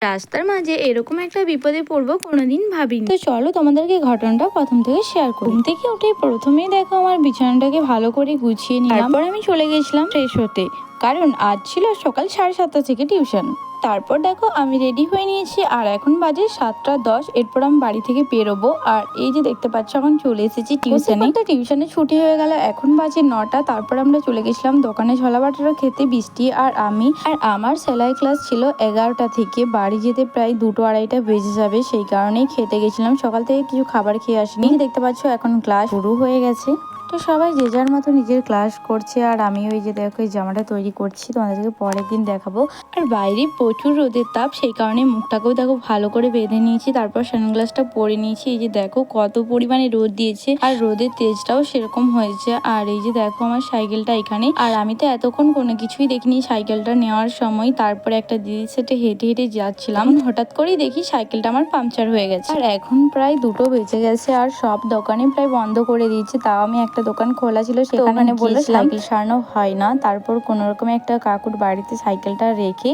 রাস্তার মাঝে এরকম একটা বিপদে পড়বো কোনোদিন ভাবিনি। তো চলো তোমাদেরকে ঘটনাটা প্রথম থেকে শেয়ার করি। ঘুম থেকে উঠে প্রথমেই দেখো আমার বিছানাটাকে ভালো করে গুছিয়ে নিলাম। তারপর আমি চলে গেছিলাম ফ্রেশ হতে, কারণ আজ ছিল সকাল 7:30 থেকে টিউশন। তারপর দেখো আমি রেডি হয়ে নিয়েছি আর এখন বাজে 7:10। এরপর আমি বাড়ি থেকে বেরোবো। আর এই যে দেখতে পাচ্ছ এখন চলে এসেছি টিউশনে। টিউশনে ছুটি হয়ে গেল, এখন বাজে 9টা। তারপর আমরা চলে গেছিলাম দোকানে ছোলা বাটারা খেতে, বৃষ্টি আর আমি। আর আমার সেলাই ক্লাস ছিল 11টা থেকে, বাড়ি যেতে প্রায় 2-2:30 বেজে যাবে, সেই কারণেই খেতে গেছিলাম। সকাল থেকে কিছু খাবার খেয়ে আসিনি। দেখতে পাচ্ছ এখন ক্লাস শুরু হয়ে গেছে। তো সবাই যে যার মতো নিজের ক্লাস করছে আর আমি ওই যে দেখো এই জামাটা তৈরি করছি, তোমাদেরকে পরের দিন দেখাবো। আর বাইরে প্রচুর রোদের তাপ, সেই কারণে মুখটাকেও দেখো ভালো করে বেঁধে নিয়েছি। তারপর সানগ্লাসটা পরে নিয়েছি। এই যে দেখো কত পরিমাণে রোদ দিয়েছে আর রোদের তেজটাও সেরকম হয়েছে। আর এই যে দেখো আমার সাইকেলটা এখানে, আর আমি তো এতক্ষণ কোনো কিছুই দেখিনি সাইকেলটা নেওয়ার সময়। তারপরে একটা দিদির সাথে হেঁটে হেঁটে যাচ্ছিলাম, হঠাৎ করেই দেখি সাইকেলটা আমার পাংচার হয়ে গেছে। আর এখন প্রায় 2টো বেজে গেছে আর সব দোকানে প্রায় বন্ধ করে দিয়েছে। তাও আমি একটা দোকান খোলা ছিল, সেখানে বললো সাইকেল সারানো হয় না। তারপর কোনো রকমে একটা কাকুর বাড়িতে সাইকেলটা রেখে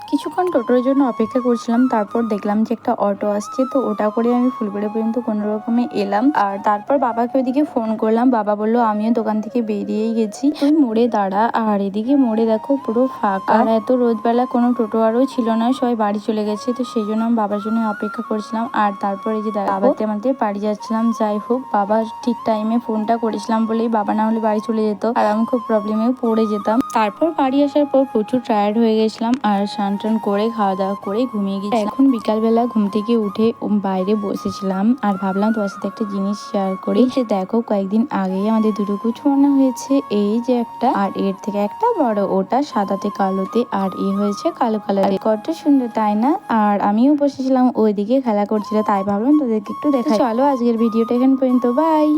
কিছুক্ষণ টোটোর জন্য অপেক্ষা করছিলাম। তারপর দেখলাম যে একটা অটো আসছে, তো ওটা করে আমি ফুলবাড়ি পর্যন্ত কোনো রকমে এলাম। আর তারপর বাবাকে ওইদিকে ফোন করলাম, বাবা বললো আমিও দোকান থেকে বেরিয়েই গেছি, তুই মোড়ে দাঁড়া। আর এদিকে মোড়ে দেখো পুরো ফাঁকা, আর এত রোদবেলা কোনো টোটো আরও ছিল না, সবাই বাড়ি চলে গেছে। তো সেই জন্য আমি বাবার জন্য অপেক্ষা করছিলাম। আর তারপর এই যে বাবাতে আমাদের বাড়ি যাচ্ছিলাম। যাই হোক, বাবা ঠিক টাইমে ফোনটা করেছিলাম বলেই, বাবা না হলে বাড়ি চলে যেত আর আমি খুব প্রবলেমেও পড়ে যেতাম। তারপর বাড়ি আসার পর প্রচুর টায়ার্ড হয়ে গেছিলাম আর স্নান টান করে খাওয়া দাওয়া করে ঘুমিয়ে গেছি। এখন বিকালবেলা ঘুম থেকে উঠে বাইরে বসেছিলাম আর ভাবলাম তোমার সাথে একটা জিনিস শেয়ার করি। যে দেখো কয়েকদিন আগেই আমাদের দুটো কুচ মনে হয়েছে, এই যে একটা, আর এর থেকে একটা বড়, ওটা সাদাতে কালোতে আর এ হয়েছে কালো কালারে। কত সুন্দর তাই না? আর আমিও বসেছিলাম ওইদিকে খেলা করছিল, তাই ভাবলাম তোদেরকে একটু দেখা। চলো আজকের ভিডিওটা এখান পর্যন্ত, বাই।